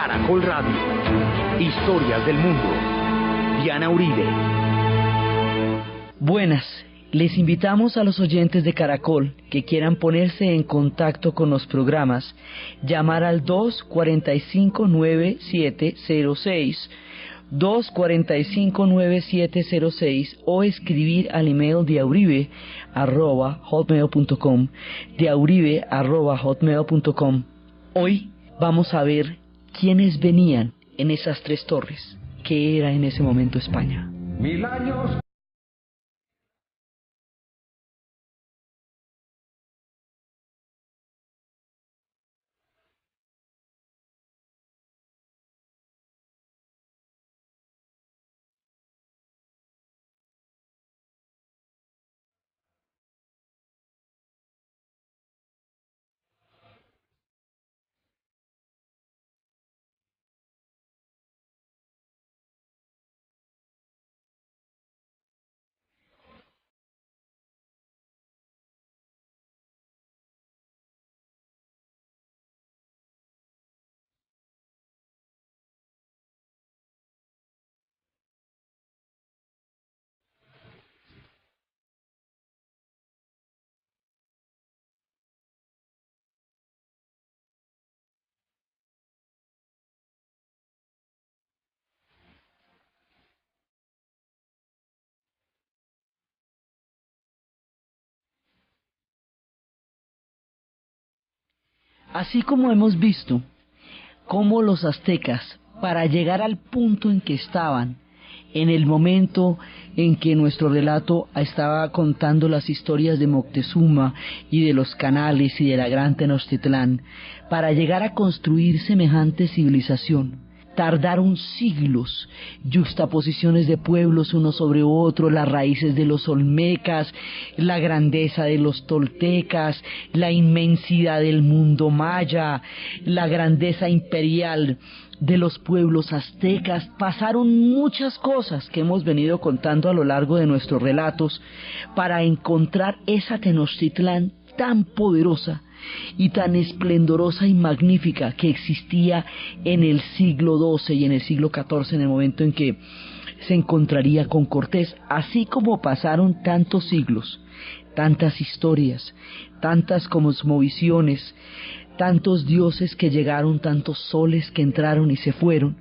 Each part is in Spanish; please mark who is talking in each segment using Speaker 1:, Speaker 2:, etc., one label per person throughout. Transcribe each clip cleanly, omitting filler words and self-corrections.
Speaker 1: Caracol Radio. Historias del mundo. Diana Uribe.
Speaker 2: Buenas. Les invitamos a los oyentes de Caracol que quieran ponerse en contacto con los programas, llamar al 245-9706, 245-9706 o escribir al email diauribe@hotmail.com, diauribe@hotmail.com. Hoy vamos a ver quiénes venían en esas tres torres, que era en ese momento España.
Speaker 3: 1000 años.
Speaker 2: Así como hemos visto cómo los aztecas, para llegar al punto en que estaban, en el momento en que nuestro relato estaba contando las historias de Moctezuma y de los canales y de la gran Tenochtitlán, para llegar a construir semejante civilización, tardaron siglos, yuxtaposiciones de pueblos uno sobre otro, las raíces de los olmecas, la grandeza de los toltecas, la inmensidad del mundo maya, la grandeza imperial de los pueblos aztecas. Pasaron muchas cosas que hemos venido contando a lo largo de nuestros relatos para encontrar esa Tenochtitlán tan poderosa y tan esplendorosa y magnífica que existía en el siglo XII y en el siglo XIV, en el momento en que se encontraría con Cortés. Así como pasaron tantos siglos, tantas historias, tantas cosmovisiones, tantos dioses que llegaron, tantos soles que entraron y se fueron,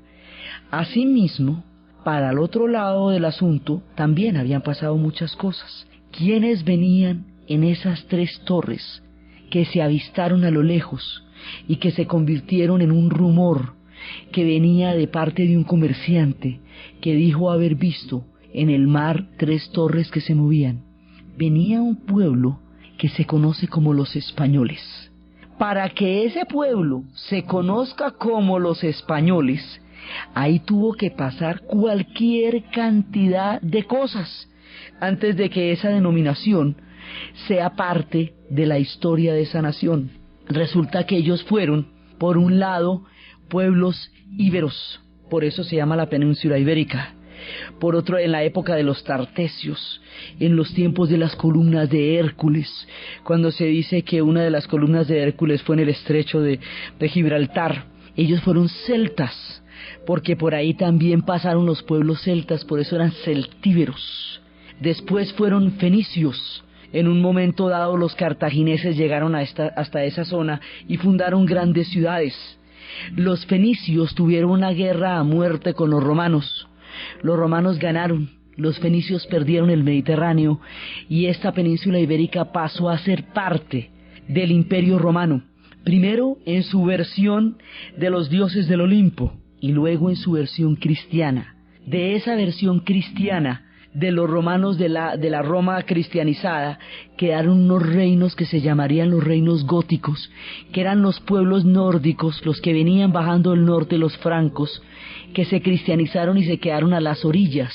Speaker 2: asimismo, para el otro lado del asunto, también habían pasado muchas cosas. ¿Quiénes venían en esas tres torres que se avistaron a lo lejos y que se convirtieron en un rumor que venía de parte de un comerciante que dijo haber visto en el mar tres torres que se movían? Venía un pueblo que se conoce como los españoles. Para que ese pueblo se conozca como los españoles, ahí tuvo que pasar cualquier cantidad de cosas antes de que esa denominación sea parte de la historia de esa nación. Resulta que ellos fueron, por un lado, pueblos íberos, por eso se llama la península ibérica. Por otro, en la época de los tartesios, en los tiempos de las columnas de Hércules, cuando se dice que una de las columnas de Hércules fue en el estrecho de Gibraltar, ellos fueron celtas, porque por ahí también pasaron los pueblos celtas, por eso eran celtíberos. Después fueron fenicios. En un momento dado los cartagineses llegaron hasta esa zona y fundaron grandes ciudades. Los fenicios tuvieron una guerra a muerte con los romanos. Los romanos ganaron, los fenicios perdieron el Mediterráneo y esta península ibérica pasó a ser parte del Imperio Romano. Primero en su versión de los dioses del Olimpo y luego en su versión cristiana. De esa versión cristiana de los romanos de la Roma cristianizada, quedaron unos reinos que se llamarían los reinos góticos, que eran los pueblos nórdicos, los que venían bajando del norte, los francos, que se cristianizaron y se quedaron a las orillas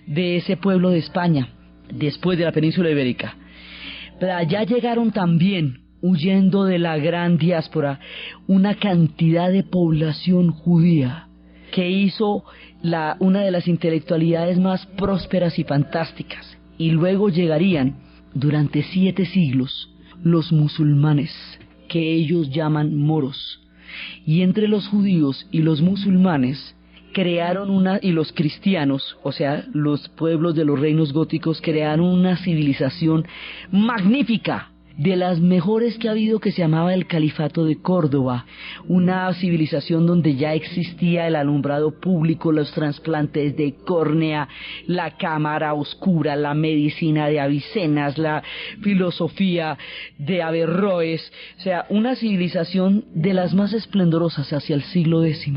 Speaker 2: de ese pueblo de España, después de la península ibérica. Pero allá llegaron también, huyendo de la gran diáspora, una cantidad de población judía, que hizo una de las intelectualidades más prósperas y fantásticas. Y luego llegarían, durante 7 siglos, los musulmanes, que ellos llaman moros. Y entre los judíos y los musulmanes y los cristianos, o sea, los pueblos de los reinos góticos, crearon una civilización magnífica, de las mejores que ha habido, que se llamaba el Califato de Córdoba, una civilización donde ya existía el alumbrado público, los trasplantes de córnea, la cámara oscura, la medicina de Avicenas, la filosofía de Averroes, o sea, una civilización de las más esplendorosas hacia el siglo X,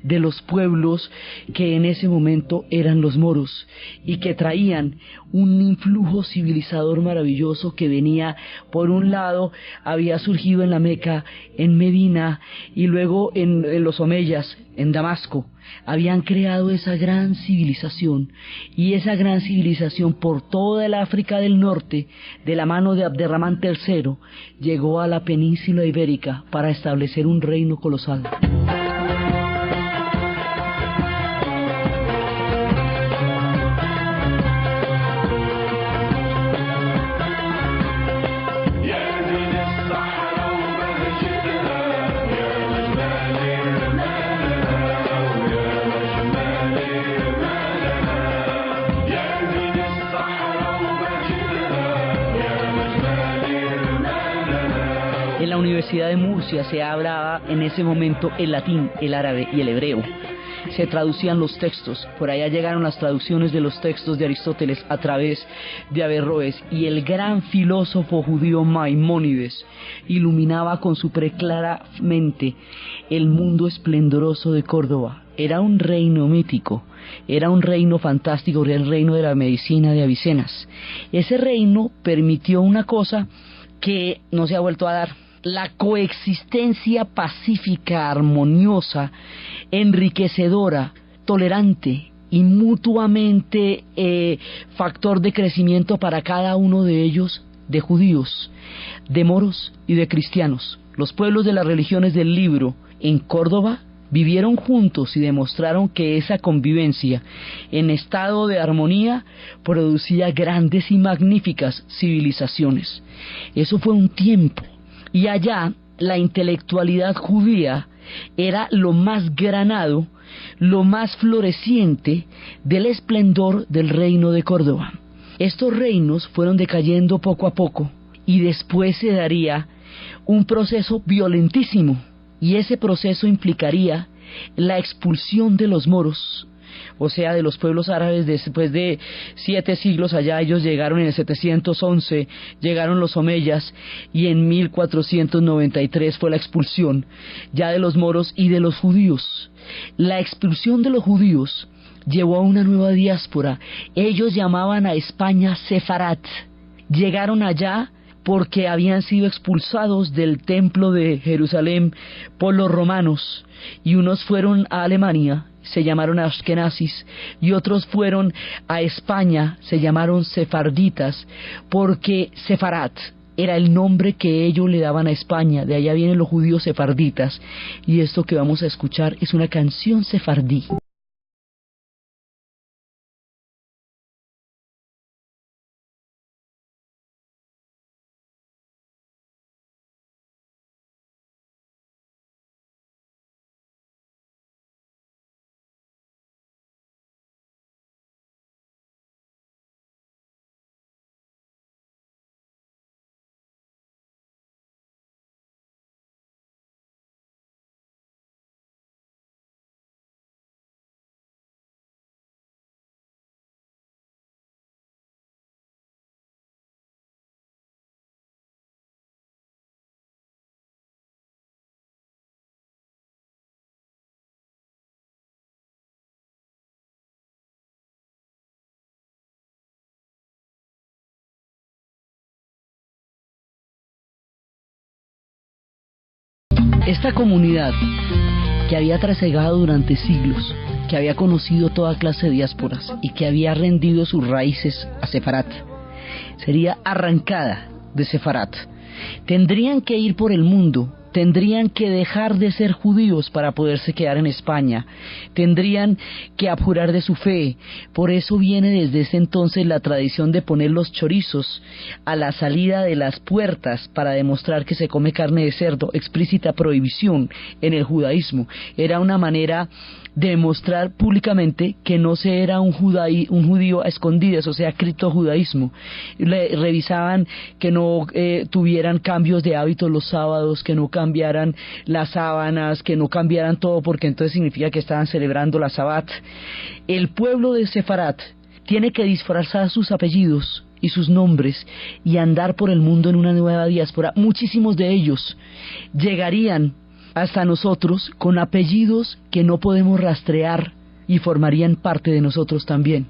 Speaker 2: de los pueblos que en ese momento eran los moros y que traían un influjo civilizador maravilloso que venía, por un lado, había surgido en la Meca, en Medina, y luego en los omeyas, en Damasco. Habían creado esa gran civilización, y esa gran civilización por toda el África del Norte, de la mano de Abderramán III, llegó a la península ibérica para establecer un reino colosal. En la Universidad de Murcia se hablaba en ese momento el latín, el árabe y el hebreo. Se traducían los textos, por allá llegaron las traducciones de los textos de Aristóteles a través de Averroes, y el gran filósofo judío Maimónides iluminaba con su preclara mente el mundo esplendoroso de Córdoba. Era un reino mítico, era un reino fantástico, era el reino de la medicina de Avicenas. Ese reino permitió una cosa que no se ha vuelto a dar: la coexistencia pacífica, armoniosa, enriquecedora, tolerante y mutuamente factor de crecimiento para cada uno de ellos, de judíos, de moros y de cristianos. Los pueblos de las religiones del libro en Córdoba vivieron juntos y demostraron que esa convivencia en estado de armonía producía grandes y magníficas civilizaciones. Eso fue un tiempo. Y allá la intelectualidad judía era lo más granado, lo más floreciente del esplendor del reino de Córdoba. Estos reinos fueron decayendo poco a poco, y después se daría un proceso violentísimo, y ese proceso implicaría la expulsión de los moros, o sea, de los pueblos árabes. Después de 7 siglos allá, ellos llegaron en el 711, llegaron los omeyas, y en 1493 fue la expulsión ya de los moros y de los judíos. La expulsión de los judíos llevó a una nueva diáspora. Ellos llamaban a España Sefarat. Llegaron allá porque habían sido expulsados del templo de Jerusalén por los romanos, y unos fueron a Alemania, se llamaron Ashkenazis, y otros fueron a España, se llamaron sefarditas, porque Sefarat era el nombre que ellos le daban a España. De allá vienen los judíos sefarditas, y esto que vamos a escuchar es una canción sefardí. Esta comunidad, que había trasegado durante siglos, que había conocido toda clase de diásporas y que había rendido sus raíces a Sefarat, sería arrancada de Sefarat. Tendrían que ir por el mundo tendrían que dejar de ser judíos para poderse quedar en España, tendrían que abjurar de su fe. Por eso viene desde ese entonces la tradición de poner los chorizos a la salida de las puertas para demostrar que se come carne de cerdo, explícita prohibición en el judaísmo. Era una manera de demostrar públicamente que no se era un judío a escondidas, o sea, criptojudaísmo. Revisaban que no tuvieran cambios de hábitos los sábados, que no cambiaran las sábanas, que no cambiaran todo, porque entonces significa que estaban celebrando la Sabbat. El pueblo de Sefarat tiene que disfrazar sus apellidos y sus nombres y andar por el mundo en una nueva diáspora. Muchísimos de ellos llegarían hasta nosotros con apellidos que no podemos rastrear y formarían parte de nosotros también.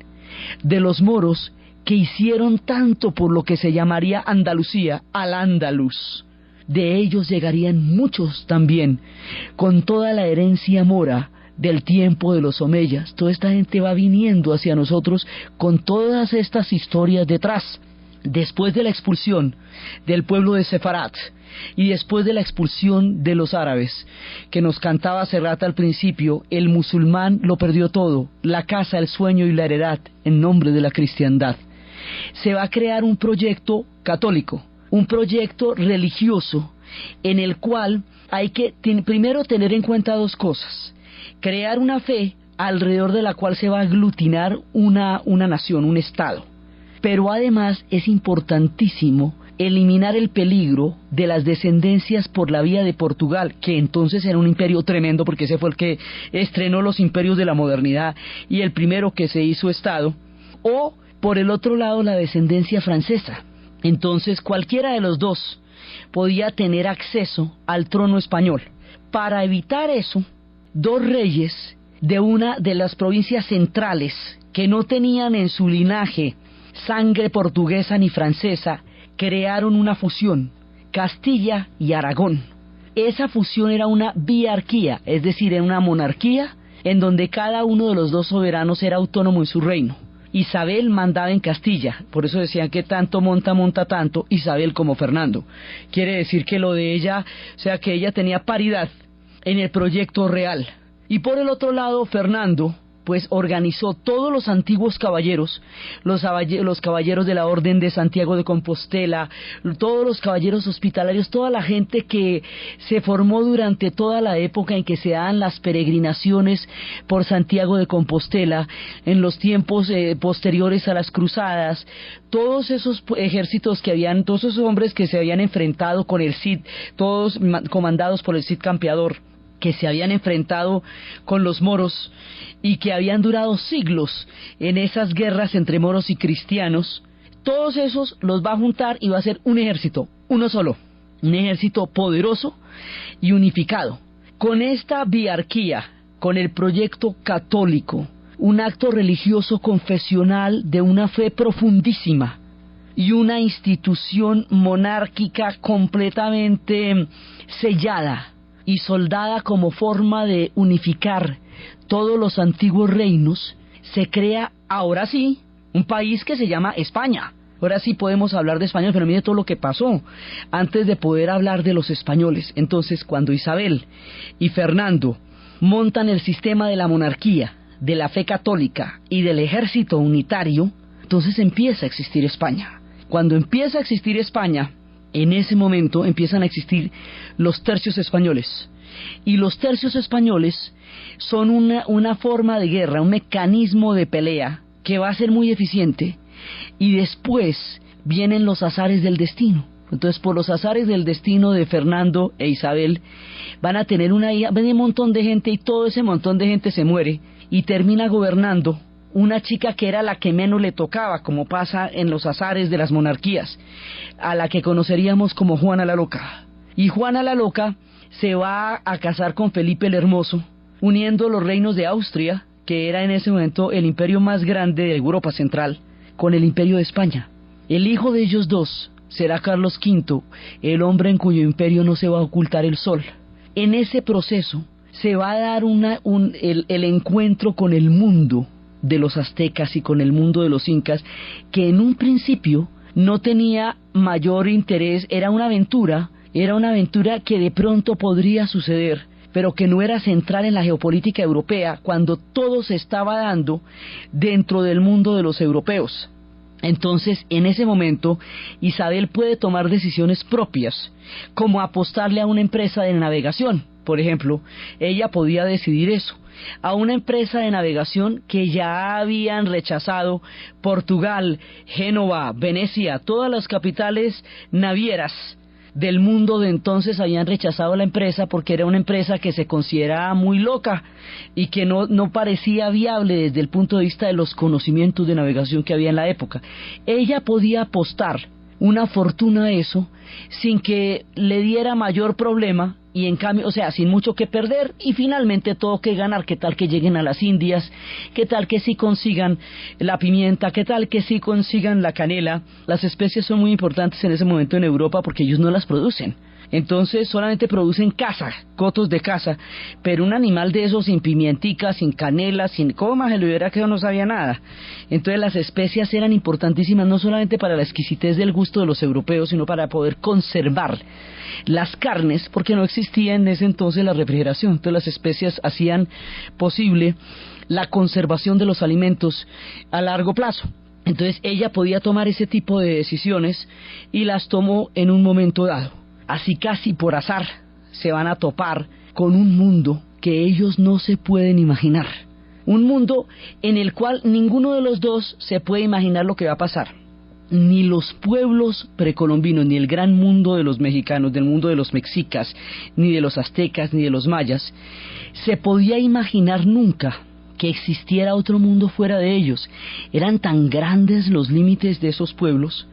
Speaker 2: De los moros que hicieron tanto por lo que se llamaría Andalucía, Al-Ándalus, de ellos llegarían muchos también, con toda la herencia mora del tiempo de los omeyas. Toda esta gente va viniendo hacia nosotros con todas estas historias detrás. Después de la expulsión del pueblo de Sefarat y después de la expulsión de los árabes, que nos cantaba Serrat al principio, el musulmán lo perdió todo, la casa, el sueño y la heredad, en nombre de la cristiandad. Se va a crear un proyecto católico, un proyecto religioso, en el cual hay que primero tener en cuenta dos cosas: crear una fe alrededor de la cual se va a aglutinar una nación, un estado. Pero además es importantísimo eliminar el peligro de las descendencias por la vía de Portugal, que entonces era un imperio tremendo, porque ese fue el que estrenó los imperios de la modernidad y el primero que se hizo estado, o por el otro lado la descendencia francesa. Entonces cualquiera de los dos podía tener acceso al trono español. Para evitar eso, dos reyes de una de las provincias centrales que no tenían en su linaje sangre portuguesa ni francesa, crearon una fusión, Castilla y Aragón. Esa fusión era una biarquía, es decir, era una monarquía en donde cada uno de los dos soberanos era autónomo en su reino. Isabel mandaba en Castilla, por eso decían que tanto monta tanto, Isabel como Fernando. Quiere decir que lo de ella, o sea, que ella tenía paridad en el proyecto real. Y por el otro lado, Fernando pues organizó todos los antiguos caballeros, los caballeros de la Orden de Santiago de Compostela, todos los caballeros hospitalarios, toda la gente que se formó durante toda la época en que se dan las peregrinaciones por Santiago de Compostela, en los tiempos posteriores a las cruzadas, todos esos ejércitos que habían, todos esos hombres que se habían enfrentado con el Cid, todos comandados por el Cid Campeador, que se habían enfrentado con los moros y que habían durado siglos en esas guerras entre moros y cristianos, todos esos los va a juntar y va a ser un ejército, uno solo, un ejército poderoso y unificado. Con esta biarquía, con el proyecto católico, un acto religioso confesional de una fe profundísima y una institución monárquica completamente sellada y soldada como forma de unificar todos los antiguos reinos, se crea ahora sí un país que se llama España. Ahora sí podemos hablar de español, pero mire todo lo que pasó antes de poder hablar de los españoles. Entonces, cuando Isabel y Fernando montan el sistema de la monarquía, de la fe católica y del ejército unitario, entonces empieza a existir España. Cuando empieza a existir España, en ese momento empiezan a existir los tercios españoles. Y los tercios españoles son una forma de guerra, un mecanismo de pelea que va a ser muy eficiente. Y después vienen los azares del destino. Entonces, por los azares del destino de Fernando e Isabel, van a tener una hija, viene un montón de gente y todo ese montón de gente se muere y termina gobernando una chica que era la que menos le tocaba, como pasa en los azares de las monarquías, a la que conoceríamos como Juana la Loca. Y Juana la Loca se va a casar con Felipe el Hermoso, uniendo los reinos de Austria, que era en ese momento el imperio más grande de Europa Central, con el imperio de España. El hijo de ellos dos será Carlos V, el hombre en cuyo imperio no se va a ocultar el sol. En ese proceso se va a dar el encuentro con el mundo de los aztecas y con el mundo de los incas, que en un principio no tenía mayor interés, era una aventura Era una aventura que de pronto podría suceder, pero que no era central en la geopolítica europea cuando todo se estaba dando dentro del mundo de los europeos. Entonces, en ese momento, Isabel puede tomar decisiones propias, como apostarle a una empresa de navegación. Por ejemplo, ella podía decidir eso, a una empresa de navegación que ya habían rechazado Portugal, Génova, Venecia, todas las capitales navieras del mundo de entonces habían rechazado la empresa porque era una empresa que se consideraba muy loca y que no parecía viable desde el punto de vista de los conocimientos de navegación que había en la época. Ella podía apostar una fortuna a eso sin que le diera mayor problema y en cambio, o sea, sin mucho que perder y finalmente todo que ganar. ¿Qué tal que lleguen a las Indias? ¿Qué tal que sí consigan la pimienta? ¿Qué tal que sí consigan la canela? Las especias son muy importantes en ese momento en Europa porque ellos no las producen. Entonces solamente producen caza, cotos de caza, pero un animal de esos sin pimientica, sin canela, sin coma, se le hubiera quedado, no sabía nada. Entonces las especias eran importantísimas no solamente para la exquisitez del gusto de los europeos, sino para poder conservar las carnes, porque no existía en ese entonces la refrigeración. Entonces las especias hacían posible la conservación de los alimentos a largo plazo. Entonces ella podía tomar ese tipo de decisiones y las tomó en un momento dado. Así casi por azar se van a topar con un mundo que ellos no se pueden imaginar. Un mundo en el cual ninguno de los dos se puede imaginar lo que va a pasar. Ni los pueblos precolombinos, ni el gran mundo de los mexicanos, del mundo de los mexicas, ni de los aztecas, ni de los mayas, se podía imaginar nunca que existiera otro mundo fuera de ellos. Eran tan grandes los límites de esos pueblos,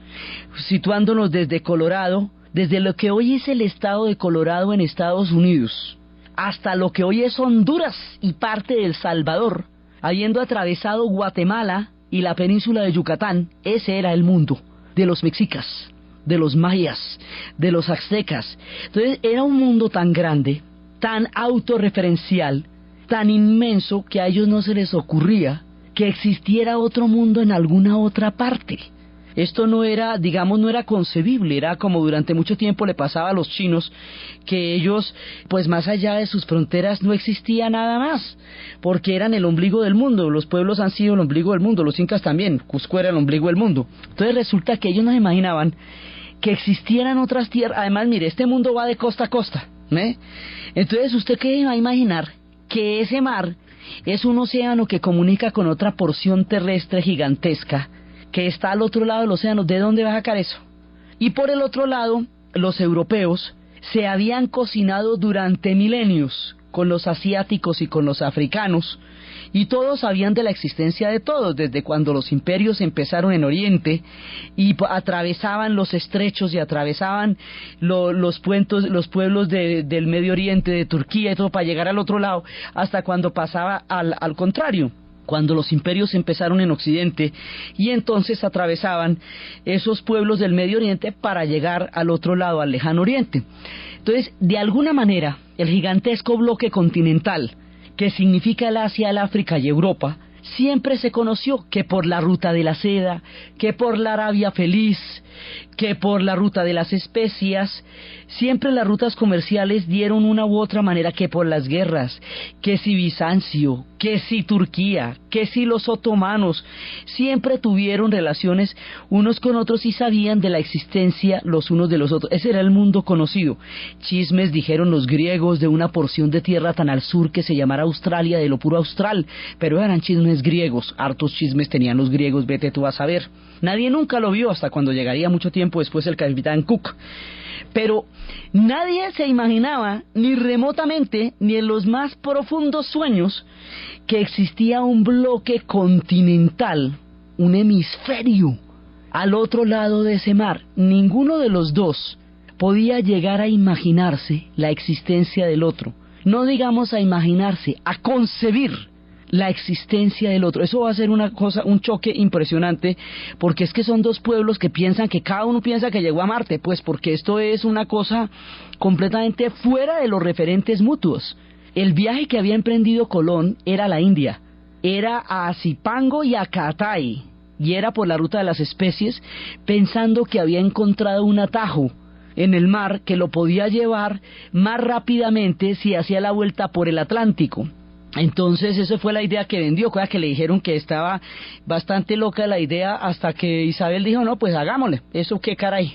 Speaker 2: situándonos desde Colorado, desde lo que hoy es el estado de Colorado en Estados Unidos, hasta lo que hoy es Honduras y parte de El Salvador, habiendo atravesado Guatemala y la península de Yucatán. Ese era el mundo de los mexicas, de los mayas, de los aztecas. Entonces era un mundo tan grande, tan autorreferencial, tan inmenso, que a ellos no se les ocurría que existiera otro mundo en alguna otra parte. Esto no era, digamos, no era concebible. Era como durante mucho tiempo le pasaba a los chinos, que ellos, pues más allá de sus fronteras no existía nada más, porque eran el ombligo del mundo. Los pueblos han sido el ombligo del mundo, los incas también, Cusco era el ombligo del mundo. Entonces resulta que ellos no se imaginaban que existieran otras tierras. Además, mire, este mundo va de costa a costa, ¿eh? Entonces, ¿usted qué va a imaginar? Que ese mar es un océano que comunica con otra porción terrestre gigantesca que está al otro lado del océano. ¿De dónde va a sacar eso? Y por el otro lado, los europeos se habían cocinado durante milenios con los asiáticos y con los africanos, y todos sabían de la existencia de todos, desde cuando los imperios empezaron en Oriente y atravesaban los estrechos y atravesaban los pueblos del Medio Oriente, de Turquía y todo, para llegar al otro lado, hasta cuando pasaba al contrario, cuando los imperios empezaron en Occidente y entonces atravesaban esos pueblos del Medio Oriente para llegar al otro lado, al Lejano Oriente. Entonces, de alguna manera, el gigantesco bloque continental, que significa el Asia, el África y Europa, siempre se conoció que por la ruta de la seda, que por la Arabia Feliz, que por la ruta de las especias. Siempre las rutas comerciales dieron una u otra manera, que por las guerras, que si Bizancio, que si Turquía, que si los otomanos, siempre tuvieron relaciones unos con otros y sabían de la existencia los unos de los otros. Ese era el mundo conocido. Chismes dijeron los griegos de una porción de tierra tan al sur que se llamara Australia, de lo puro austral, pero eran chismes griegos. Hartos chismes tenían los griegos, vete tú a saber. Nadie nunca lo vio hasta cuando llegaría mucho tiempo después el capitán Cook. Pero nadie se imaginaba, ni remotamente, ni en los más profundos sueños, que existía un bloque continental, un hemisferio, al otro lado de ese mar. Ninguno de los dos podía llegar a imaginarse la existencia del otro. No digamos a imaginarse, a concebir la existencia del otro. Eso va a ser una cosa, un choque impresionante, porque es que son dos pueblos que piensan que cada uno piensa que llegó a Marte, pues porque esto es una cosa completamente fuera de los referentes mutuos. El viaje que había emprendido Colón era a la India, era a Zipango y a Catay, y era por la ruta de las especies, pensando que había encontrado un atajo en el mar que lo podía llevar más rápidamente si hacía la vuelta por el Atlántico. Entonces esa fue la idea que vendió, cosa que le dijeron que estaba bastante loca la idea, hasta que Isabel dijo, no, pues hagámosle, eso qué caray.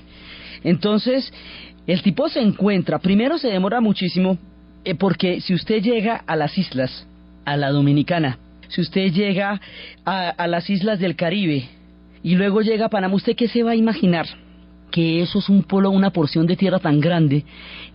Speaker 2: Entonces el tipo se encuentra, primero se demora muchísimo, porque si usted llega a las islas, a la Dominicana, si usted llega a las islas del Caribe y luego llega a Panamá, ¿usted qué se va a imaginar? Que eso es un polo, una porción de tierra tan grande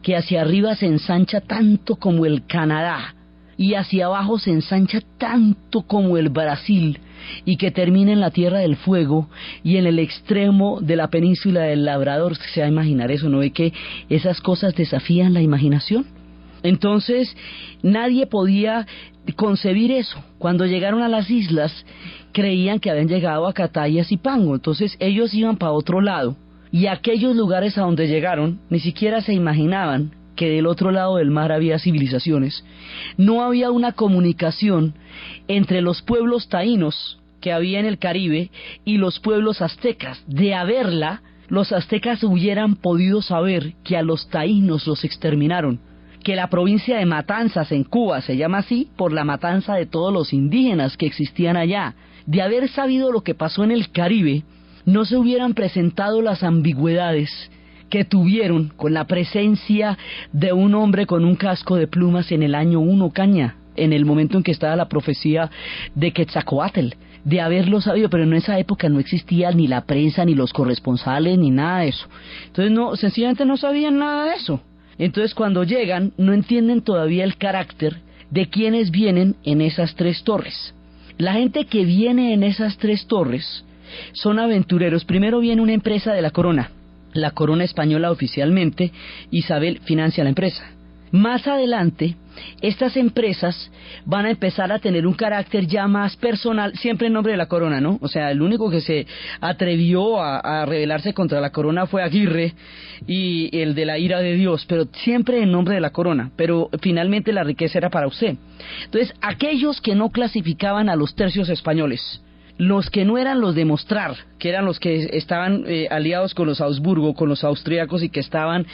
Speaker 2: que hacia arriba se ensancha tanto como el Canadá y hacia abajo se ensancha tanto como el Brasil, y que termina en la Tierra del Fuego y en el extremo de la península del Labrador. Se va a imaginar eso, ¿no ve que esas cosas desafían la imaginación? Entonces nadie podía concebir eso. Cuando llegaron a las islas creían que habían llegado a Cataya y Pango, entonces ellos iban para otro lado, y aquellos lugares a donde llegaron ni siquiera se imaginaban que del otro lado del mar había civilizaciones. No había una comunicación entre los pueblos taínos que había en el Caribe y los pueblos aztecas. De haberla, los aztecas hubieran podido saber que a los taínos los exterminaron, que la provincia de Matanzas en Cuba se llama así por la matanza de todos los indígenas que existían allá. De haber sabido lo que pasó en el Caribe, no se hubieran presentado las ambigüedades que tuvieron con la presencia de un hombre con un casco de plumas en el año 1 Caña, en el momento en que estaba la profecía de Quetzalcóatl. De haberlo sabido, pero en esa época no existía ni la prensa, ni los corresponsales, ni nada de eso. Entonces no, sencillamente no sabían nada de eso. Entonces cuando llegan no entienden todavía el carácter de quienes vienen en esas 3 torres. La gente que viene en esas 3 torres son aventureros. Primero viene una empresa de la corona española oficialmente. Isabel financia la empresa. Más adelante, estas empresas van a empezar a tener un carácter ya más personal, siempre en nombre de la corona, ¿no? O sea, el único que se atrevió a rebelarse contra la corona fue Aguirre, y el de la ira de Dios, pero siempre en nombre de la corona, pero finalmente la riqueza era para usted. Entonces, aquellos que no clasificaban a los tercios españoles, los que no eran los de Mostrar, que eran los que estaban aliados con los Habsburgo, con los austríacos, y que estaban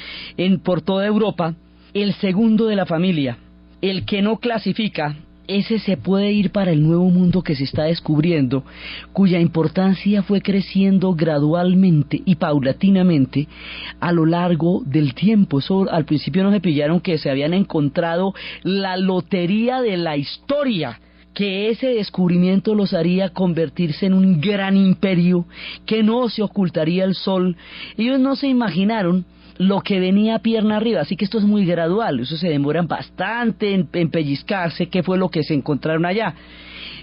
Speaker 2: por toda Europa, el segundo de la familia, el que no clasifica, ese se puede ir para el nuevo mundo que se está descubriendo, cuya importancia fue creciendo gradualmente y paulatinamente a lo largo del tiempo. Eso al principio no se pillaron que se habían encontrado la lotería de la historia, que ese descubrimiento los haría convertirse en un gran imperio, que no se ocultaría el sol. Ellos no se imaginaron lo que venía pierna arriba, así que esto es muy gradual, eso se demoran bastante en pellizcarse qué fue lo que se encontraron allá.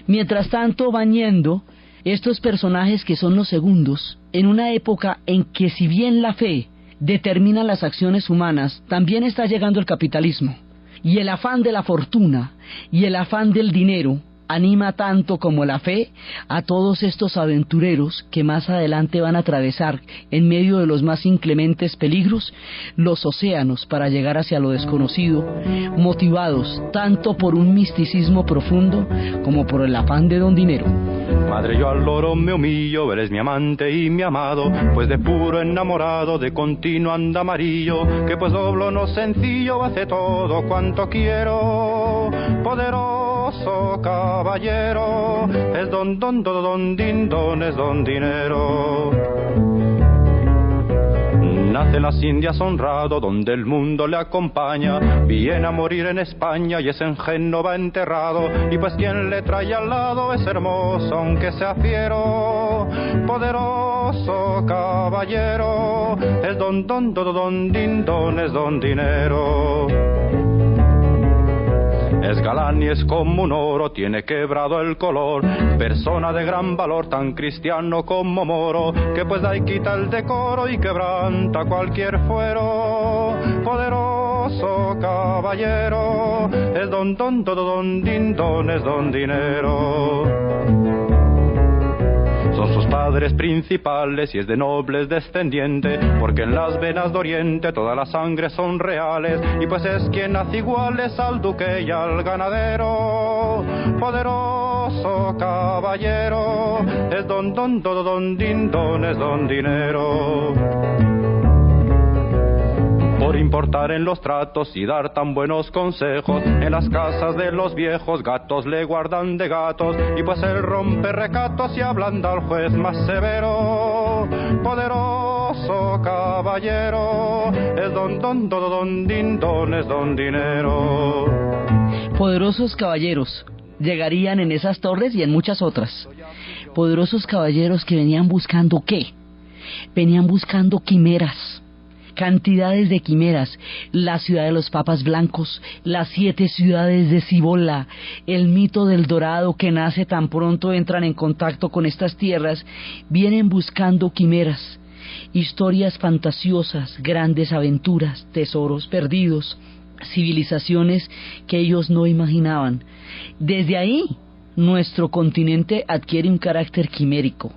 Speaker 2: Mientras tanto van yendo estos personajes que son los segundos, en una época en que si bien la fe determina las acciones humanas, también está llegando el capitalismo, y el afán de la fortuna y el afán del dinero anima tanto como la fe a todos estos aventureros que más adelante van a atravesar, en medio de los más inclementes peligros, los océanos para llegar hacia lo desconocido, motivados tanto por un misticismo profundo como por el afán de don dinero.
Speaker 3: Madre, yo al loro me humillo, eres mi amante y mi amado, pues de puro enamorado, de continuo anda amarillo, que pues doblo no sencillo, hace todo cuanto quiero, poderoso caballero, es don din don, es don dinero. Nace en las Indias honrado, donde el mundo le acompaña, viene a morir en España y es en Génova enterrado, y pues quien le trae al lado es hermoso aunque sea fiero, poderoso caballero, es don din don, es don dinero. Es galán y es como un oro, tiene quebrado el color, persona de gran valor, tan cristiano como moro, que pues da y quita el decoro y quebranta cualquier fuero, poderoso caballero, es don din don, es don dinero. Son sus padres principales y es de nobles descendiente, porque en las venas de Oriente todas las sangres son reales, y pues es quien hace iguales al duque y al ganadero, poderoso caballero, es don din don, es don dinero. importar en los tratos y dar tan buenos consejos. En las casas de los viejos gatos le guardan de gatos, y pues él rompe recatos y ablanda al juez más severo. Poderoso caballero, es don din don, es don dinero.
Speaker 2: Poderosos caballeros llegarían en esas torres y en muchas otras. Poderosos caballeros que venían buscando ¿qué? Venían buscando quimeras, cantidades de quimeras, la ciudad de los papas blancos, las 7 ciudades de Cibola, el mito del dorado que nace tan pronto entran en contacto con estas tierras, vienen buscando quimeras, historias fantasiosas, grandes aventuras, tesoros perdidos, civilizaciones que ellos no imaginaban. Desde ahí, nuestro continente adquiere un carácter quimérico,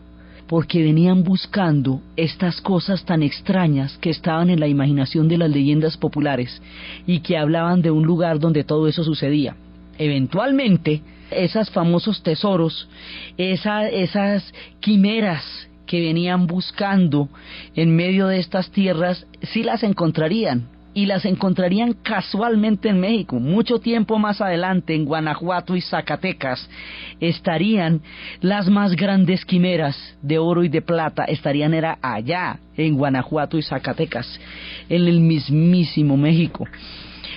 Speaker 2: porque venían buscando estas cosas tan extrañas que estaban en la imaginación de las leyendas populares y que hablaban de un lugar donde todo eso sucedía. Eventualmente, esos famosos tesoros, esas quimeras que venían buscando en medio de estas tierras, sí las encontrarían. Y las encontrarían casualmente en México. Mucho tiempo más adelante, en Guanajuato y Zacatecas, estarían las más grandes quimeras de oro y de plata, estarían allá, en Guanajuato y Zacatecas, en el mismísimo México.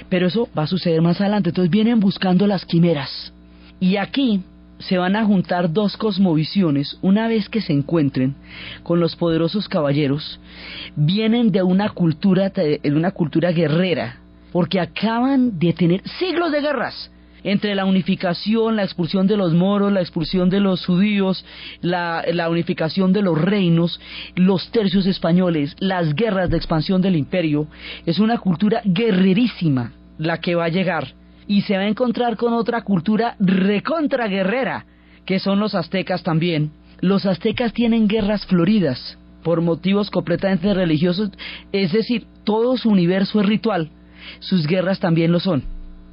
Speaker 2: Pero eso va a suceder más adelante. Entonces vienen buscando las quimeras. Y aquí se van a juntar 2 cosmovisiones. Una vez que se encuentren con los poderosos caballeros, vienen de una cultura guerrera, porque acaban de tener siglos de guerras entre la unificación, la expulsión de los moros, la expulsión de los judíos, la unificación de los reinos, los tercios españoles, las guerras de expansión del imperio. Es una cultura guerrerísima la que va a llegar. Y se va a encontrar con otra cultura recontra guerrera, que son los aztecas también. Los aztecas tienen guerras floridas, por motivos completamente religiosos, es decir, todo su universo es ritual, sus guerras también lo son.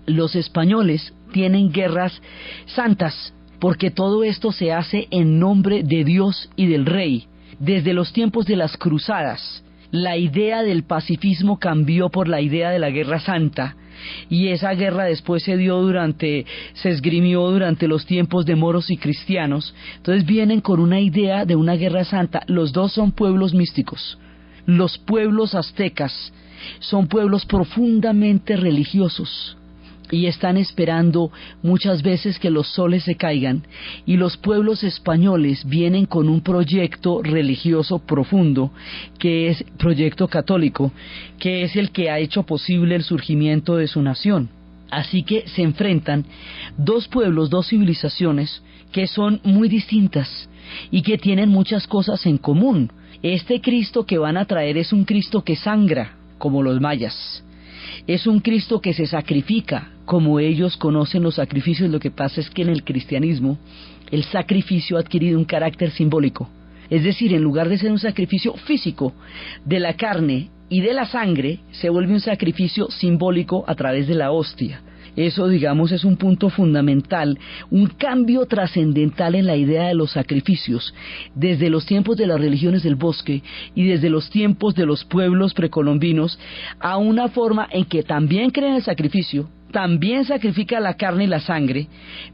Speaker 2: Los españoles tienen guerras santas, porque todo esto se hace en nombre de Dios y del rey. Desde los tiempos de las cruzadas, la idea del pacifismo cambió por la idea de la guerra santa, y esa guerra después se esgrimió durante los tiempos de moros y cristianos. Entonces vienen con una idea de una guerra santa. Los dos son pueblos místicos. Los pueblos aztecas son pueblos profundamente religiosos y están esperando muchas veces que los soles se caigan, y los pueblos españoles vienen con un proyecto religioso profundo, que es proyecto católico, que es el que ha hecho posible el surgimiento de su nación. Así que se enfrentan 2 pueblos, 2 civilizaciones que son muy distintas y que tienen muchas cosas en común. Este Cristo que van a traer es un Cristo que sangra, como los mayas. Es un Cristo que se sacrifica, como ellos conocen los sacrificios. Lo que pasa es que en el cristianismo el sacrificio ha adquirido un carácter simbólico. Es decir, en lugar de ser un sacrificio físico de la carne y de la sangre, se vuelve un sacrificio simbólico a través de la hostia. Eso, digamos, es un punto fundamental, un cambio trascendental en la idea de los sacrificios, desde los tiempos de las religiones del bosque y desde los tiempos de los pueblos precolombinos, a una forma en que también creen el sacrificio, también sacrifica la carne y la sangre,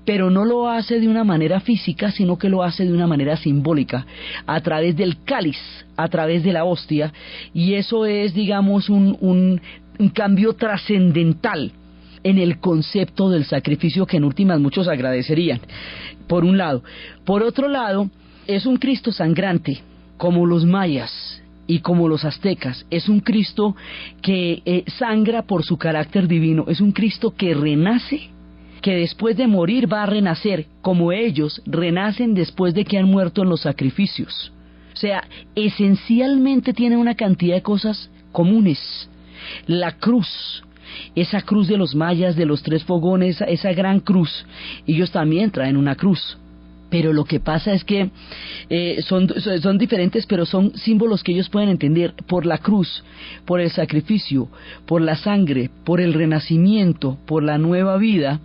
Speaker 2: pero no lo hace de una manera física, sino que lo hace de una manera simbólica, a través del cáliz, a través de la hostia, y eso es, digamos, un cambio trascendental en el concepto del sacrificio, que en últimas muchos agradecerían, por un lado. Por otro lado, es un Cristo sangrante, como los mayas y como los aztecas. Es un Cristo que sangra por su carácter divino. Es un Cristo que renace, que después de morir va a renacer, como ellos renacen después de que han muerto en los sacrificios. O sea, esencialmente tiene una cantidad de cosas comunes. La cruz, esa cruz de los mayas, de los 3 fogones, esa gran cruz, ellos también traen una cruz. Pero lo que pasa es que son diferentes, pero son símbolos que ellos pueden entender. Por la cruz, por el sacrificio, por la sangre, por el renacimiento, por la nueva vida,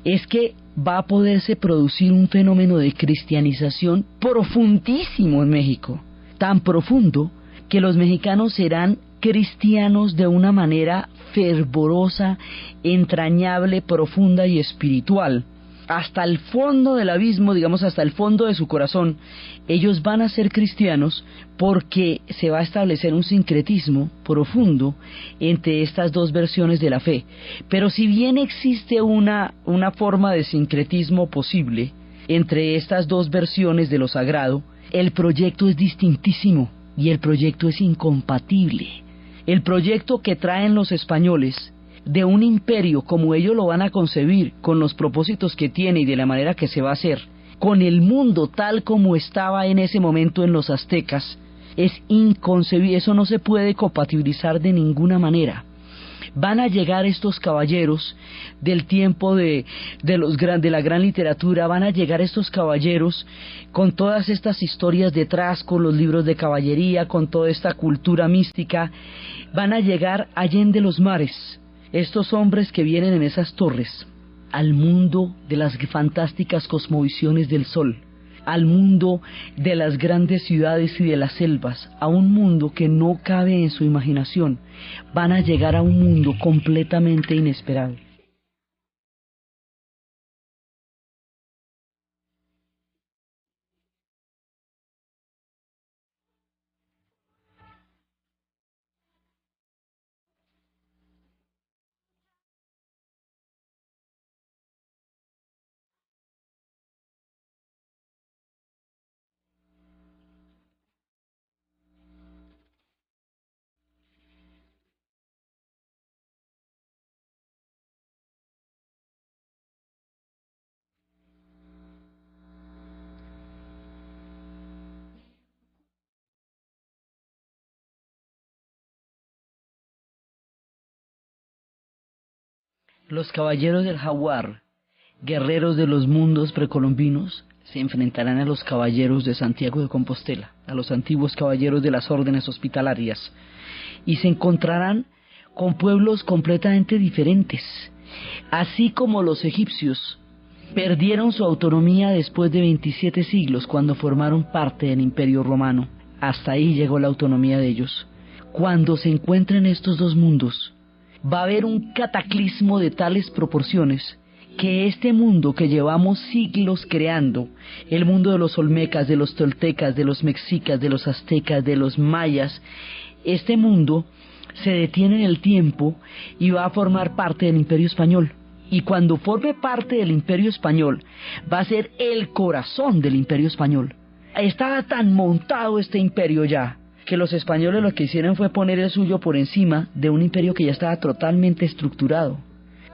Speaker 2: es que va a poderse producir un fenómeno de cristianización profundísimo en México. Tan profundo que los mexicanos serán cristianos de una manera fervorosa, entrañable, profunda y espiritual. Hasta el fondo del abismo, digamos, hasta el fondo de su corazón, ellos van a ser cristianos porque se va a establecer un sincretismo profundo entre estas dos versiones de la fe. Pero si bien existe una forma de sincretismo posible entre estas dos versiones de lo sagrado, el proyecto es distintísimo y el proyecto es incompatible. El proyecto que traen los españoles de un imperio como ellos lo van a concebir, con los propósitos que tiene y de la manera que se va a hacer, con el mundo tal como estaba en ese momento en los aztecas, es inconcebible. Eso no se puede compatibilizar de ninguna manera. Van a llegar estos caballeros del tiempo de la gran literatura, van a llegar estos caballeros con todas estas historias detrás, con los libros de caballería, con toda esta cultura mística, van a llegar allende los mares, estos hombres que vienen en esas torres, al mundo de las fantásticas cosmovisiones del sol, al mundo de las grandes ciudades y de las selvas, a un mundo que no cabe en su imaginación. Van a llegar a un mundo completamente inesperado. Los caballeros del jaguar, guerreros de los mundos precolombinos, se enfrentarán a los caballeros de Santiago de Compostela, a los antiguos caballeros de las órdenes hospitalarias, y se encontrarán con pueblos completamente diferentes. Así como los egipcios perdieron su autonomía después de 27 siglos cuando formaron parte del Imperio Romano, hasta ahí llegó la autonomía de ellos. Cuando se encuentren estos dos mundos, va a haber un cataclismo de tales proporciones que este mundo que llevamos siglos creando, el mundo de los olmecas, de los toltecas, de los mexicas, de los aztecas, de los mayas, este mundo se detiene en el tiempo y va a formar parte del Imperio Español. Y cuando forme parte del Imperio Español, va a ser el corazón del Imperio Español. Estaba tan montado este imperio ya, que los españoles lo que hicieron fue poner el suyo por encima de un imperio que ya estaba totalmente estructurado.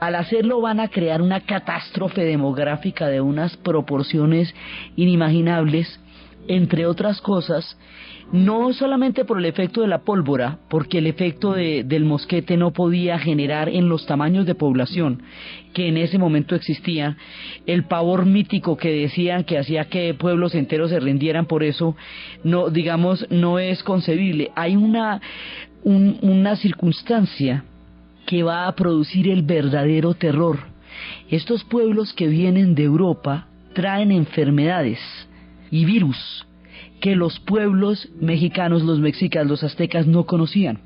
Speaker 2: Al hacerlo van a crear una catástrofe demográfica de unas proporciones inimaginables, entre otras cosas, no solamente por el efecto de la pólvora, porque el efecto del mosquete no podía generar en los tamaños de población que en ese momento existían, el pavor mítico que decían que hacía que pueblos enteros se rindieran por eso, no, digamos, no es concebible. Hay una circunstancia que va a producir el verdadero terror. Estos pueblos que vienen de Europa traen enfermedades y virus que los pueblos mexicanos, los mexicas, los aztecas no conocían.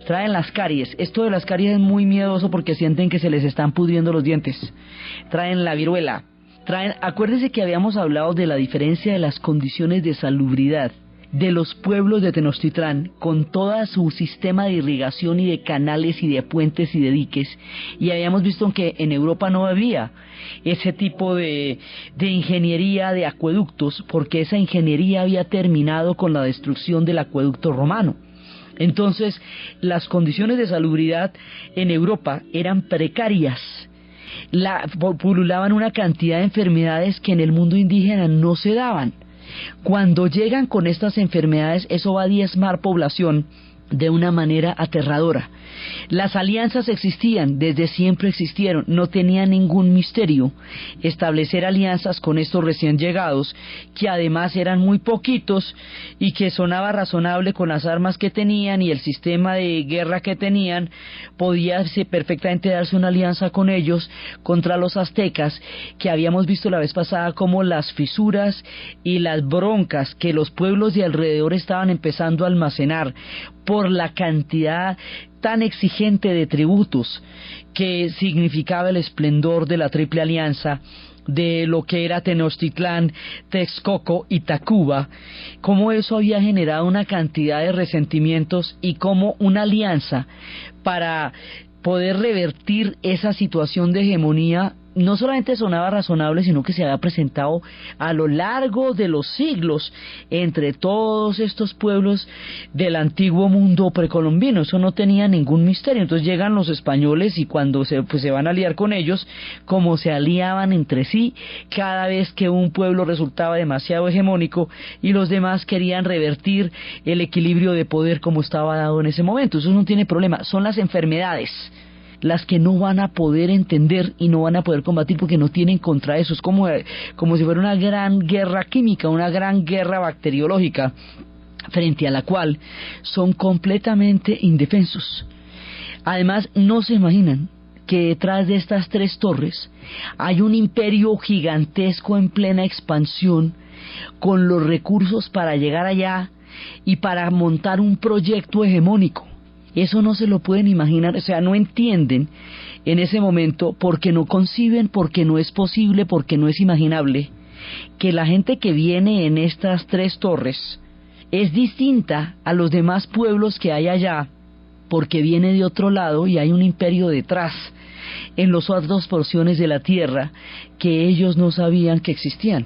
Speaker 2: Traen las caries. Esto de las caries es muy miedoso porque sienten que se les están pudriendo los dientes. Traen la viruela. Acuérdense que habíamos hablado de la diferencia de las condiciones de salubridad de los pueblos de Tenochtitlán con todo su sistema de irrigación y de canales y de puentes y de diques, y habíamos visto que en Europa no había ese tipo de ingeniería de acueductos, porque esa ingeniería había terminado con la destrucción del acueducto romano. Entonces las condiciones de salubridad en Europa eran precarias. Pululaban una cantidad de enfermedades que en el mundo indígena no se daban. Cuando llegan con estas enfermedades, eso va a diezmar población de una manera aterradora. Las alianzas existían, desde siempre existieron, no tenía ningún misterio establecer alianzas con estos recién llegados, que además eran muy poquitos y que sonaba razonable con las armas que tenían y el sistema de guerra que tenían. Podía perfectamente darse una alianza con ellos contra los aztecas, que habíamos visto la vez pasada como las fisuras y las broncas que los pueblos de alrededor estaban empezando a almacenar por la cantidad tan exigente de tributos que significaba el esplendor de la Triple Alianza, de lo que era Tenochtitlán, Texcoco y Tacuba, cómo eso había generado una cantidad de resentimientos y cómo una alianza para poder revertir esa situación de hegemonía no solamente sonaba razonable, sino que se había presentado a lo largo de los siglos entre todos estos pueblos del antiguo mundo precolombino. Eso no tenía ningún misterio. Entonces llegan los españoles y cuando se van a aliar con ellos, como se aliaban entre sí cada vez que un pueblo resultaba demasiado hegemónico y los demás querían revertir el equilibrio de poder como estaba dado en ese momento. Eso no tiene problema. Son las enfermedades las que no van a poder entender y no van a poder combatir porque no tienen contra eso. Es como si fuera una gran guerra química, una gran guerra bacteriológica, frente a la cual son completamente indefensos. Además, no se imaginan que detrás de estas 3 torres hay un imperio gigantesco en plena expansión, con los recursos para llegar allá y para montar un proyecto hegemónico. Eso no se lo pueden imaginar, o sea, no entienden en ese momento porque no conciben, porque no es posible, porque no es imaginable que la gente que viene en estas 3 torres es distinta a los demás pueblos que hay allá, porque viene de otro lado y hay un imperio detrás en las otras porciones de la tierra que ellos no sabían que existían.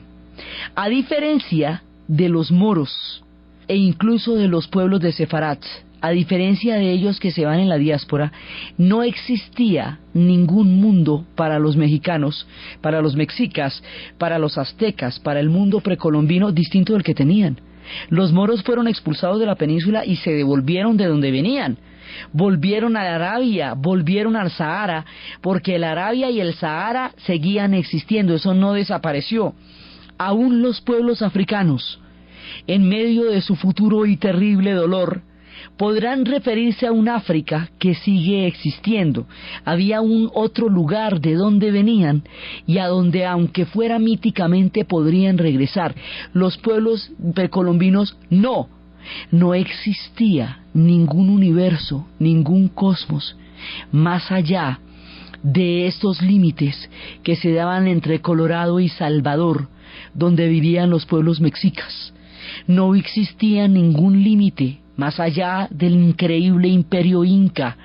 Speaker 2: A diferencia de los moros e incluso de los pueblos de Sefarat, a diferencia de ellos que se van en la diáspora, no existía ningún mundo para los mexicanos, para los mexicas, para los aztecas, para el mundo precolombino distinto del que tenían. Los moros fueron expulsados de la península y se devolvieron de donde venían. Volvieron a la Arabia, volvieron al Sahara, porque la Arabia y el Sahara seguían existiendo, eso no desapareció. Aún los pueblos africanos, en medio de su futuro y terrible dolor, podrán referirse a un África que sigue existiendo. Había un otro lugar de donde venían y a donde, aunque fuera míticamente, podrían regresar. Los pueblos precolombinos no existía ningún universo, ningún cosmos más allá de estos límites que se daban entre Colorado y Salvador, donde vivían los pueblos mexicas. No existía ningún límite más allá del increíble imperio inca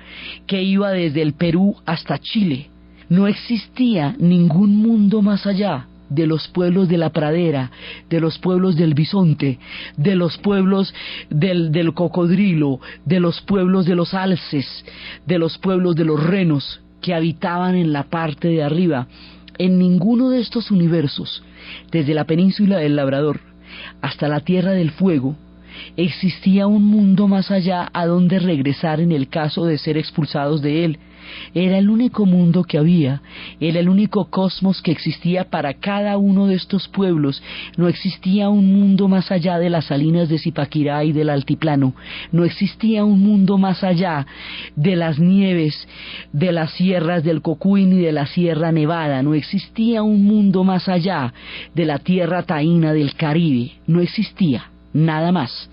Speaker 2: que iba desde el Perú hasta Chile. No existía ningún mundo más allá de los pueblos de la pradera, de los pueblos del bisonte, de los pueblos del cocodrilo, de los pueblos de los alces, de los pueblos de los renos que habitaban en la parte de arriba. En ninguno de estos universos, desde la península del Labrador hasta la Tierra del Fuego, existía un mundo más allá a donde regresar en el caso de ser expulsados de él. Era el único mundo que había, era el único cosmos que existía para cada uno de estos pueblos. No existía un mundo más allá de las salinas de Zipaquirá y del altiplano, no existía un mundo más allá de las nieves de las sierras del Cocuy ni de la Sierra Nevada, no existía un mundo más allá de la tierra taína del Caribe, no existía nada más.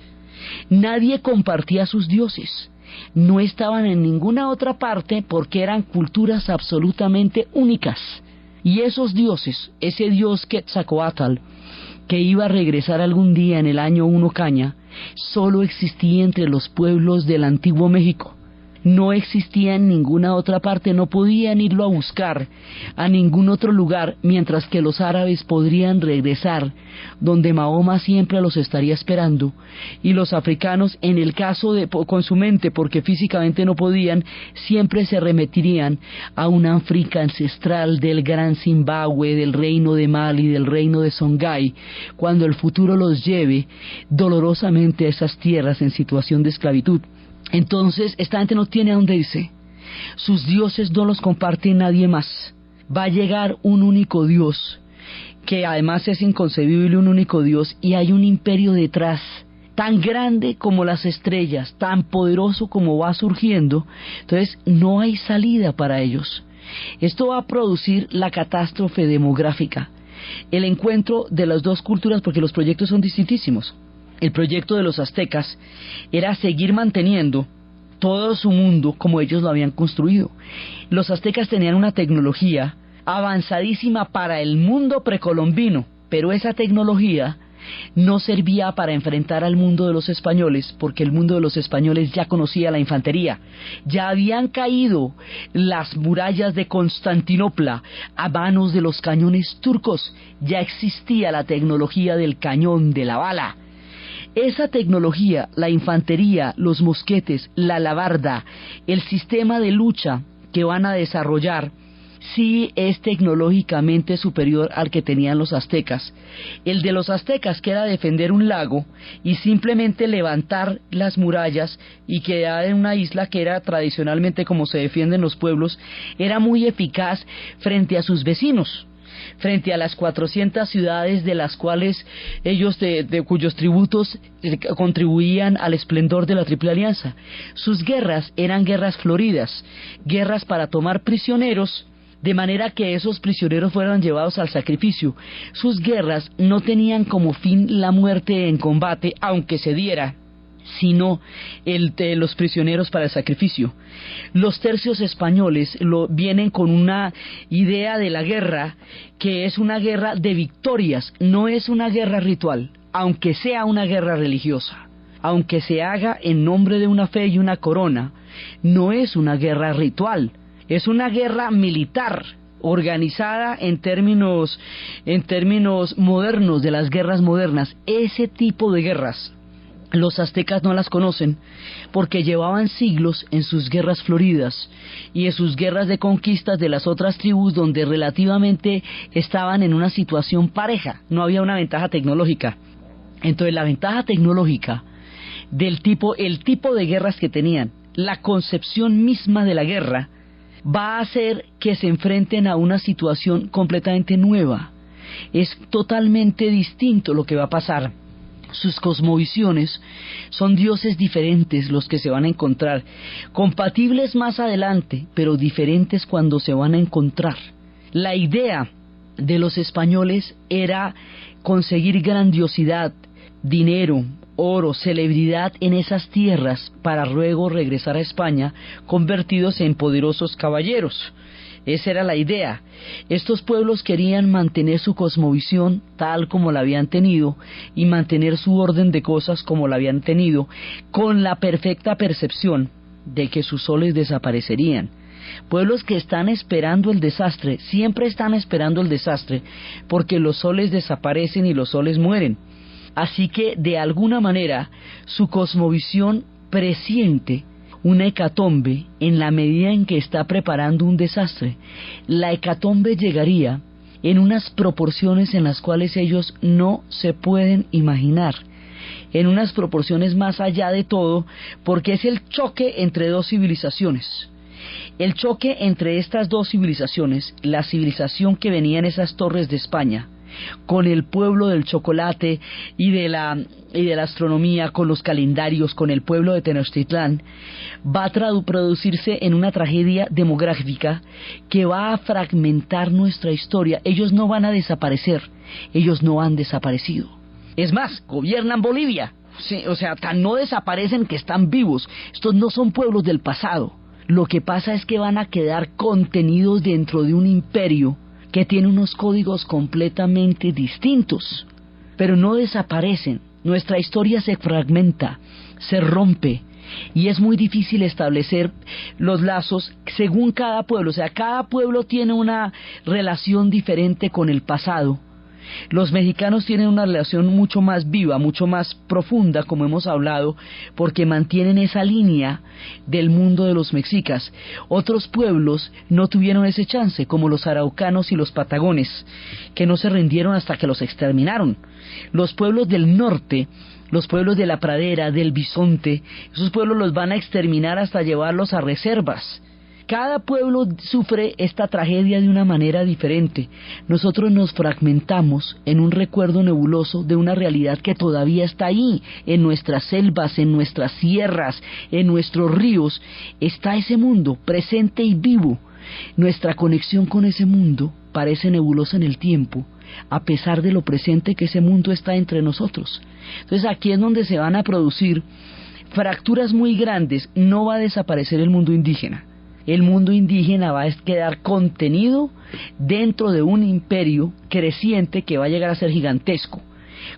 Speaker 2: Nadie compartía sus dioses, no estaban en ninguna otra parte porque eran culturas absolutamente únicas. Y esos dioses, ese dios Quetzalcóatl, que iba a regresar algún día en el año 1 Caña, solo existía entre los pueblos del antiguo México. No existía en ninguna otra parte, no podían irlo a buscar a ningún otro lugar, mientras que los árabes podrían regresar donde Mahoma siempre los estaría esperando, y los africanos, en el caso de con su mente, porque físicamente no podían, siempre se remitirían a una África ancestral del gran Zimbabue, del reino de Mali, del reino de Songhai, cuando el futuro los lleve dolorosamente a esas tierras en situación de esclavitud. Entonces esta gente no tiene a dónde irse, sus dioses no los comparte nadie más. Va a llegar un único Dios, que además es inconcebible, un único Dios, y hay un imperio detrás, tan grande como las estrellas, tan poderoso como va surgiendo. Entonces no hay salida para ellos. Esto va a producir la catástrofe demográfica, el encuentro de las dos culturas, porque los proyectos son distintísimos. el proyecto de los aztecas era seguir manteniendo todo su mundo como ellos lo habían construido. Los aztecas tenían una tecnología avanzadísima para el mundo precolombino, pero esa tecnología no servía para enfrentar al mundo de los españoles, porque el mundo de los españoles ya conocía la infantería, ya habían caído las murallas de Constantinopla a manos de los cañones turcos, ya existía la tecnología del cañón, de la bala. Esa tecnología, la infantería, los mosquetes, la alabarda, el sistema de lucha que van a desarrollar, sí es tecnológicamente superior al que tenían los aztecas. El de los aztecas, que era defender un lago y simplemente levantar las murallas y quedar en una isla, que era tradicionalmente como se defienden los pueblos, era muy eficaz frente a sus vecinos, frente a las 400 ciudades de las cuales ellos, de cuyos tributos contribuían al esplendor de la Triple Alianza. Sus guerras eran guerras floridas, guerras para tomar prisioneros, de manera que esos prisioneros fueran llevados al sacrificio. Sus guerras no tenían como fin la muerte en combate, aunque se diera, sino el de los prisioneros para el sacrificio. Los tercios españoles vienen con una idea de la guerra que es una guerra de victorias, no es una guerra ritual, aunque sea una guerra religiosa, aunque se haga en nombre de una fe y una corona, no es una guerra ritual. Es una guerra militar, organizada en términos modernos, de las guerras modernas. Ese tipo de guerras los aztecas no las conocen, porque llevaban siglos en sus guerras floridas y en sus guerras de conquistas de las otras tribus, donde relativamente estaban en una situación pareja, no había una ventaja tecnológica. Entonces la ventaja tecnológica el tipo de guerras que tenían, la concepción misma de la guerra, va a hacer que se enfrenten a una situación completamente nueva. Es totalmente distinto lo que va a pasar. Sus cosmovisiones son dioses diferentes los que se van a encontrar, compatibles más adelante, pero diferentes cuando se van a encontrar. La idea de los españoles era conseguir grandiosidad, dinero, oro, celebridad en esas tierras para luego regresar a España convertidos en poderosos caballeros. Esa era la idea. Estos pueblos querían mantener su cosmovisión tal como la habían tenido y mantener su orden de cosas como la habían tenido, con la perfecta percepción de que sus soles desaparecerían. Pueblos que están esperando el desastre, siempre están esperando el desastre, porque los soles desaparecen y los soles mueren. Así que, de alguna manera, su cosmovisión presiente una hecatombe en la medida en que está preparando un desastre. La hecatombe llegaría en unas proporciones en las cuales ellos no se pueden imaginar, en unas proporciones más allá de todo, porque es el choque entre dos civilizaciones. El choque entre estas dos civilizaciones, la civilización que venía en esas torres de España, con el pueblo del chocolate y de la astronomía, con los calendarios, con el pueblo de Tenochtitlán, va a producirse en una tragedia demográfica que va a fragmentar nuestra historia. Ellos no van a desaparecer, ellos no han desaparecido. Es más, gobiernan Bolivia, sí, o sea, tan no desaparecen que están vivos. Estos no son pueblos del pasado. Lo que pasa es que van a quedar contenidos dentro de un imperio que tiene unos códigos completamente distintos, pero no desaparecen. Nuestra historia se fragmenta, se rompe, y es muy difícil establecer los lazos según cada pueblo. O sea, cada pueblo tiene una relación diferente con el pasado. Los mexicanos tienen una relación mucho más viva, mucho más profunda, como hemos hablado, porque mantienen esa línea del mundo de los mexicas. Otros pueblos no tuvieron ese chance, como los araucanos y los patagones, que no se rindieron hasta que los exterminaron. Los pueblos del norte, los pueblos de la pradera, del bisonte, esos pueblos los van a exterminar hasta llevarlos a reservas. Cada pueblo sufre esta tragedia de una manera diferente. Nosotros nos fragmentamos en un recuerdo nebuloso de una realidad que todavía está ahí, en nuestras selvas, en nuestras sierras, en nuestros ríos. Está ese mundo presente y vivo. Nuestra conexión con ese mundo parece nebulosa en el tiempo, a pesar de lo presente que ese mundo está entre nosotros. Entonces aquí es donde se van a producir fracturas muy grandes. No va a desaparecer el mundo indígena. El mundo indígena va a quedar contenido dentro de un imperio creciente que va a llegar a ser gigantesco,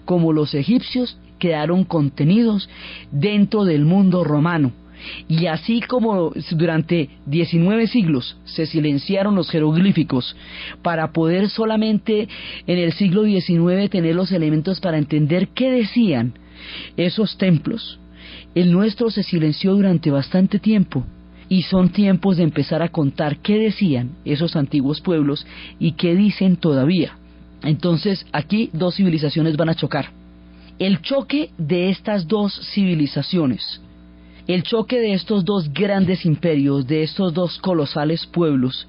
Speaker 2: como los egipcios quedaron contenidos dentro del mundo romano. Y así como durante 19 siglos se silenciaron los jeroglíficos para poder solamente en el siglo XIX tener los elementos para entender qué decían esos templos, el nuestro se silenció durante bastante tiempo, y son tiempos de empezar a contar qué decían esos antiguos pueblos y qué dicen todavía. Entonces aquí dos civilizaciones van a chocar. El choque de estas dos civilizaciones, el choque de estos dos grandes imperios, de estos dos colosales pueblos,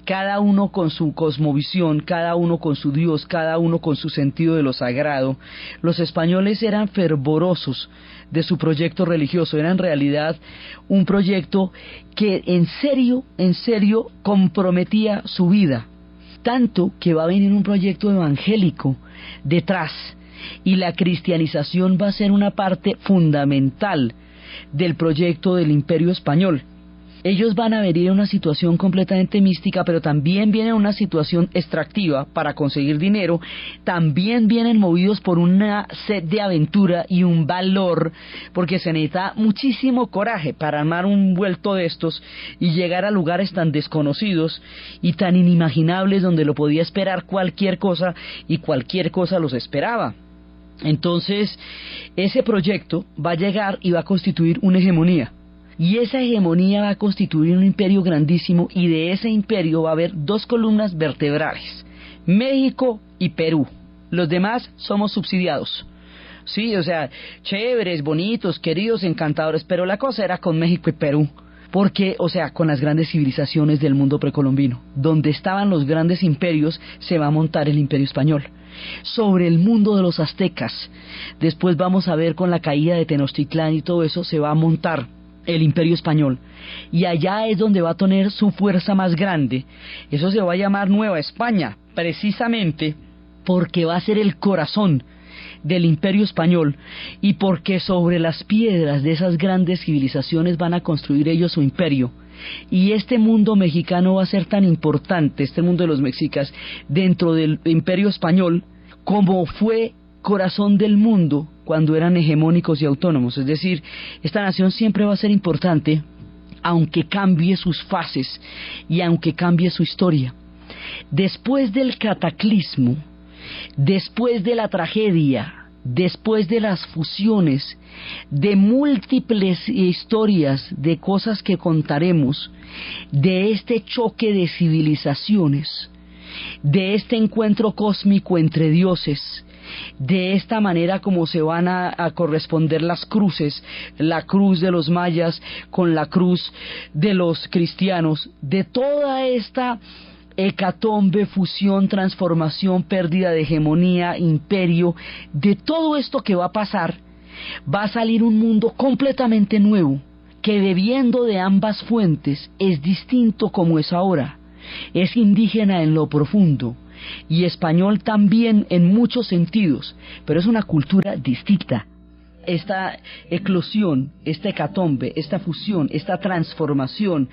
Speaker 2: cada uno con su cosmovisión, cada uno con su Dios, cada uno con su sentido de lo sagrado. Los españoles eran fervorosos de su proyecto religioso, era en realidad un proyecto que en serio comprometía su vida, tanto que va a venir un proyecto evangélico detrás, y la cristianización va a ser una parte fundamental del proyecto del Imperio Español. Ellos van a venir en una situación completamente mística, pero también vienen en una situación extractiva para conseguir dinero, también vienen movidos por una sed de aventura y un valor, porque se necesita muchísimo coraje para armar un vuelto de estos y llegar a lugares tan desconocidos y tan inimaginables donde lo podía esperar cualquier cosa y cualquier cosa los esperaba. Entonces, ese proyecto va a llegar y va a constituir una hegemonía. Y esa hegemonía va a constituir un imperio grandísimo, y de ese imperio va a haber dos columnas vertebrales: México y Perú. Los demás somos subsidiados. Sí, o sea, chéveres, bonitos, queridos, encantadores, pero la cosa era con México y Perú. Porque, o sea, con las grandes civilizaciones del mundo precolombino, donde estaban los grandes imperios, se va a montar el Imperio Español. Sobre el mundo de los aztecas, después vamos a ver con la caída de Tenochtitlán y todo eso, se va a montar el Imperio Español, y allá es donde va a tener su fuerza más grande. Eso se va a llamar Nueva España, precisamente porque va a ser el corazón del Imperio Español, y porque sobre las piedras de esas grandes civilizaciones van a construir ellos su imperio. Y este mundo mexicano va a ser tan importante, este mundo de los mexicas, dentro del Imperio Español, como fue corazón del mundo cuando eran hegemónicos y autónomos. Es decir, esta nación siempre va a ser importante, aunque cambie sus fases y aunque cambie su historia. Después del cataclismo, después de la tragedia, después de las fusiones, de múltiples historias, de cosas que contaremos, de este choque de civilizaciones, de este encuentro cósmico entre dioses, de esta manera como se van a corresponder las cruces, la cruz de los mayas con la cruz de los cristianos, de toda esta hecatombe, fusión, transformación, pérdida de hegemonía, imperio, de todo esto que va a pasar, va a salir un mundo completamente nuevo, que bebiendo de ambas fuentes es distinto como es ahora, es indígena en lo profundo y español también en muchos sentidos, pero es una cultura distinta. Esta eclosión, esta hecatombe, esta fusión, esta transformación,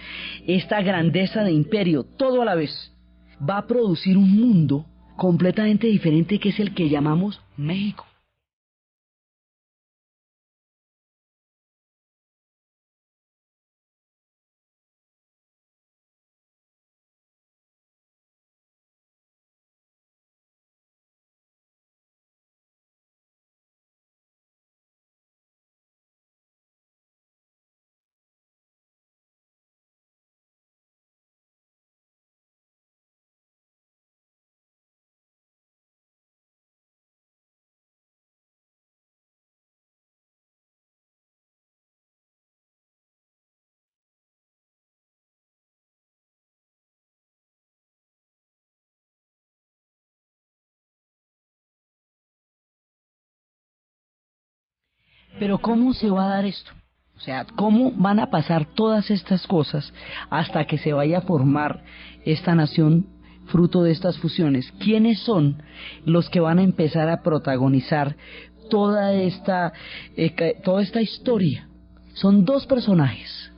Speaker 2: esta grandeza de imperio, todo a la vez, va a producir un mundo completamente diferente, que es el que llamamos México. Pero ¿cómo se va a dar esto? O sea, ¿cómo van a pasar todas estas cosas hasta que se vaya a formar esta nación fruto de estas fusiones. ¿Quiénes son los que van a empezar a protagonizar toda esta historia? Son dos personajes.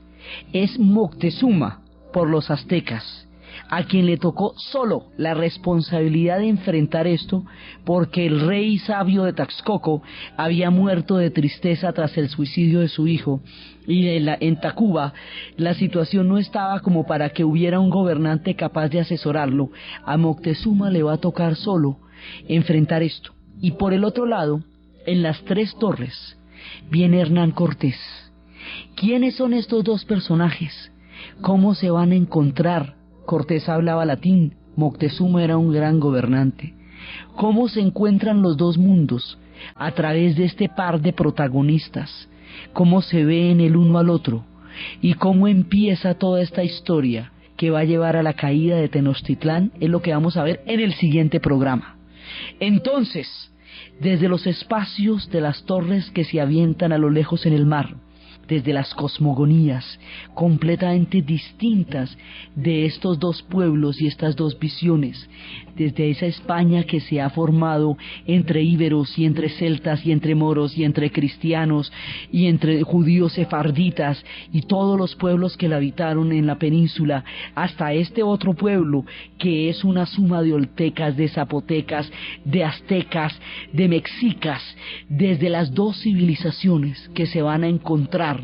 Speaker 2: Es Moctezuma por los aztecas, a quien le tocó solo la responsabilidad de enfrentar esto, porque el rey sabio de Texcoco había muerto de tristeza tras el suicidio de su hijo, y en Tacuba la situación no estaba como para que hubiera un gobernante capaz de asesorarlo. A Moctezuma le va a tocar solo enfrentar esto. Y por el otro lado, en las Tres Torres, viene Hernán Cortés. ¿Quiénes son estos dos personajes? ¿Cómo se van a encontrar? Cortés hablaba latín, Moctezuma era un gran gobernante. ¿Cómo se encuentran los dos mundos? A través de este par de protagonistas. ¿Cómo se ven el uno al otro? ¿Y cómo empieza toda esta historia que va a llevar a la caída de Tenochtitlán? Es lo que vamos a ver en el siguiente programa. Entonces, desde los espacios de las torres que se avientan a lo lejos en el mar, desde las cosmogonías completamente distintas de estos dos pueblos y estas dos visiones, desde esa España que se ha formado entre íberos y entre celtas y entre moros y entre cristianos y entre judíos sefarditas y todos los pueblos que la habitaron en la península, hasta este otro pueblo que es una suma de oltecas, de zapotecas, de aztecas, de mexicas, desde las dos civilizaciones que se van a encontrar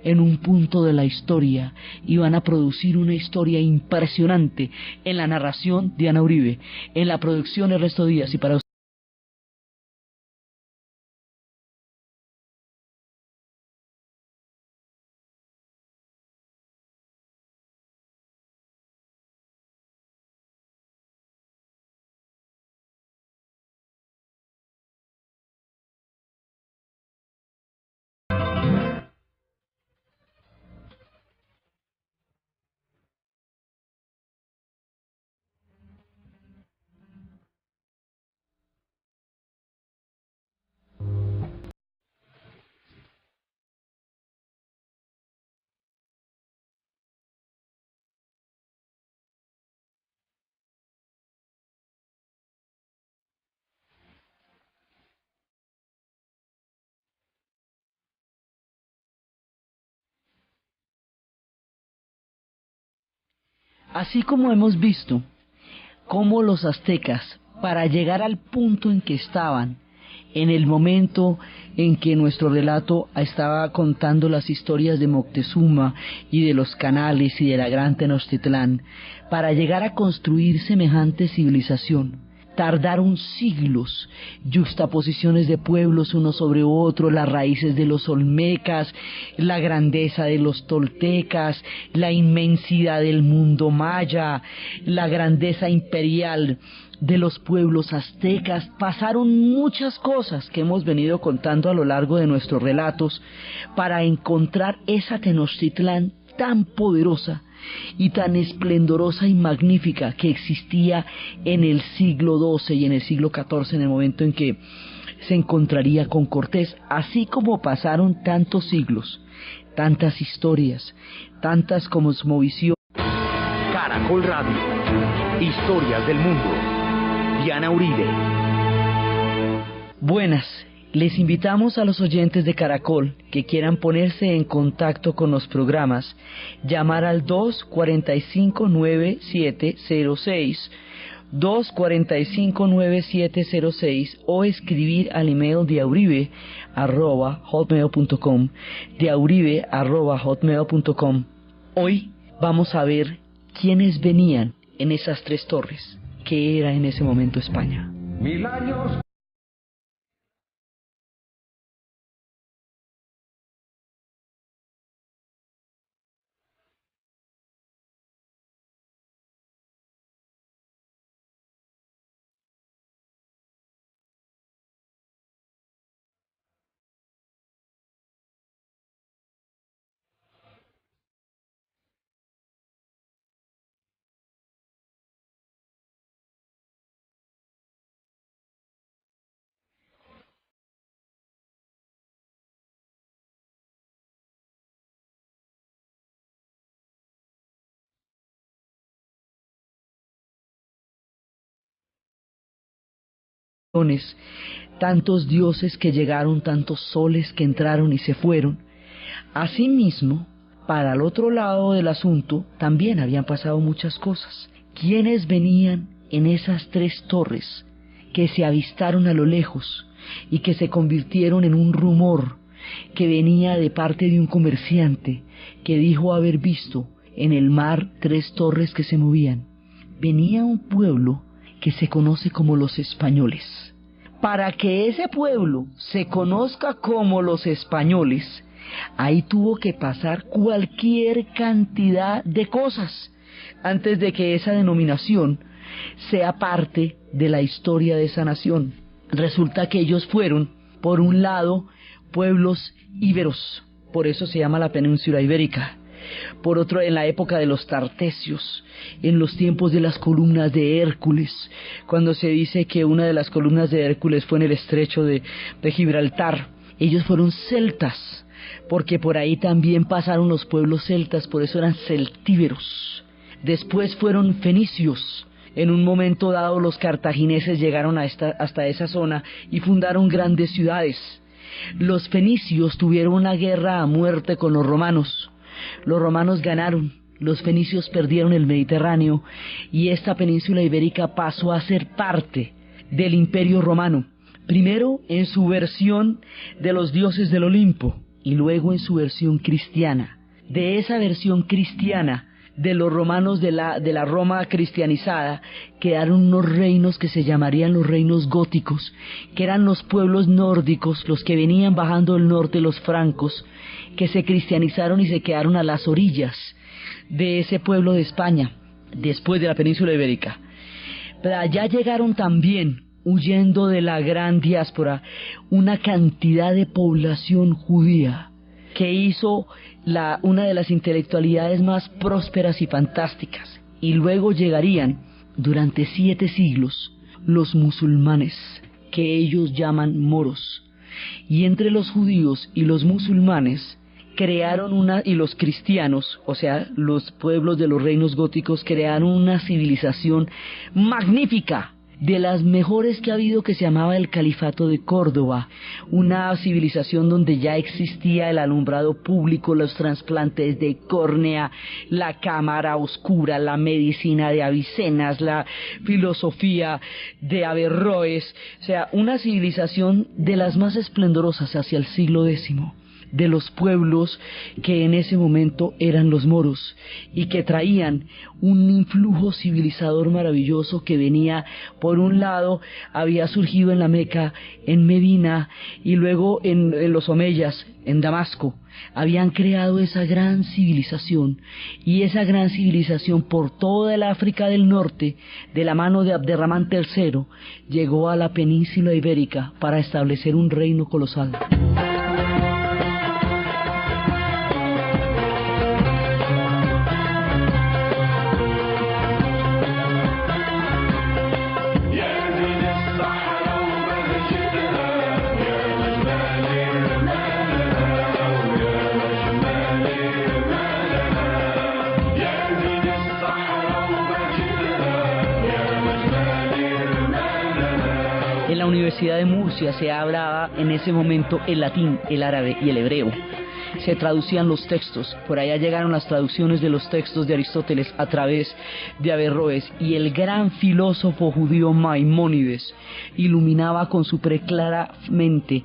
Speaker 2: en un punto de la historia y van a producir una historia impresionante. En la narración, Diana Uribe; en la producción, Ernesto Díaz. Y para así como hemos visto cómo los aztecas, para llegar al punto en que estaban, en el momento en que nuestro relato estaba contando las historias de Moctezuma y de los canales y de la gran Tenochtitlán, para llegar a construir semejante civilización, tardaron siglos, yuxtaposiciones de pueblos uno sobre otro, las raíces de los olmecas, la grandeza de los toltecas, la inmensidad del mundo maya, la grandeza imperial de los pueblos aztecas. Pasaron muchas cosas que hemos venido contando a lo largo de nuestros relatos para encontrar esa Tenochtitlán tan poderosa y tan esplendorosa y magnífica que existía en el siglo XII y en el siglo XIV, en el momento en que se encontraría con Cortés. Así como pasaron tantos siglos, tantas historias, tantas cosmovisiones.
Speaker 1: Caracol Radio. Historias del mundo. Diana Uribe.
Speaker 2: Buenas. Les invitamos a los oyentes de Caracol que quieran ponerse en contacto con los programas, llamar al 245-9706, 245-9706, o escribir al email diauribe@hotmail.com, diauribe@hotmail.com. Hoy vamos a ver quiénes venían en esas tres torres, que era en ese momento España.
Speaker 4: 1000 años.
Speaker 2: tantos dioses que llegaron, tantos soles que entraron y se fueron. Asimismo, para el otro lado del asunto, también habían pasado muchas cosas. ¿Quiénes venían en esas 3 torres que se avistaron a lo lejos y que se convirtieron en un rumor que venía de parte de un comerciante que dijo haber visto en el mar 3 torres que se movían? Venía un pueblo que se conoce como los españoles. Para que ese pueblo se conozca como los españoles, ahí tuvo que pasar cualquier cantidad de cosas antes de que esa denominación sea parte de la historia de esa nación. Resulta que ellos fueron, por un lado, pueblos íberos, por eso se llama la península ibérica. Por otro, en la época de los tartesios, en los tiempos de las columnas de Hércules, cuando se dice que una de las columnas de Hércules fue en el estrecho de Gibraltar, ellos fueron celtas, porque por ahí también pasaron los pueblos celtas, por eso eran celtíberos. Después fueron fenicios. En un momento dado los cartagineses llegaron hasta esa zona y fundaron grandes ciudades. Los fenicios tuvieron una guerra a muerte con los romanos. Los romanos ganaron, los fenicios perdieron el Mediterráneo y esta península ibérica pasó a ser parte del Imperio Romano. Primero en su versión de los dioses del Olimpo y luego en su versión cristiana. De esa versión cristiana de los romanos de la Roma cristianizada quedaron unos reinos que se llamarían los reinos góticos, que eran los pueblos nórdicos, los que venían bajando del norte, los francos, que se cristianizaron y se quedaron a las orillas de ese pueblo de España, después de la península ibérica. Pero allá llegaron también, huyendo de la gran diáspora, una cantidad de población judía, que hizo una de las intelectualidades más prósperas y fantásticas. Y luego llegarían, durante 7 siglos, los musulmanes, que ellos llaman moros. Y entre los judíos y los musulmanes crearon y los cristianos, o sea, los pueblos de los reinos góticos, crearon una civilización magnífica, de las mejores que ha habido, que se llamaba el Califato de Córdoba, una civilización donde ya existía el alumbrado público, los trasplantes de córnea, la cámara oscura, la medicina de Avicenas, la filosofía de Averroes, o sea, una civilización de las más esplendorosas hacia el siglo X, de los pueblos que en ese momento eran los moros y que traían un influjo civilizador maravilloso que venía, por un lado, había surgido en la Meca, en Medina y luego en los omeyas, en Damasco. Habían creado esa gran civilización y esa gran civilización por toda el África del Norte, de la mano de Abderramán III, llegó a la península ibérica para establecer un reino colosal. En la Universidad de Murcia se hablaba en ese momento el latín, el árabe y el hebreo. Se traducían los textos, por allá llegaron las traducciones de los textos de Aristóteles a través de Averroes, y el gran filósofo judío Maimónides iluminaba con su preclara mente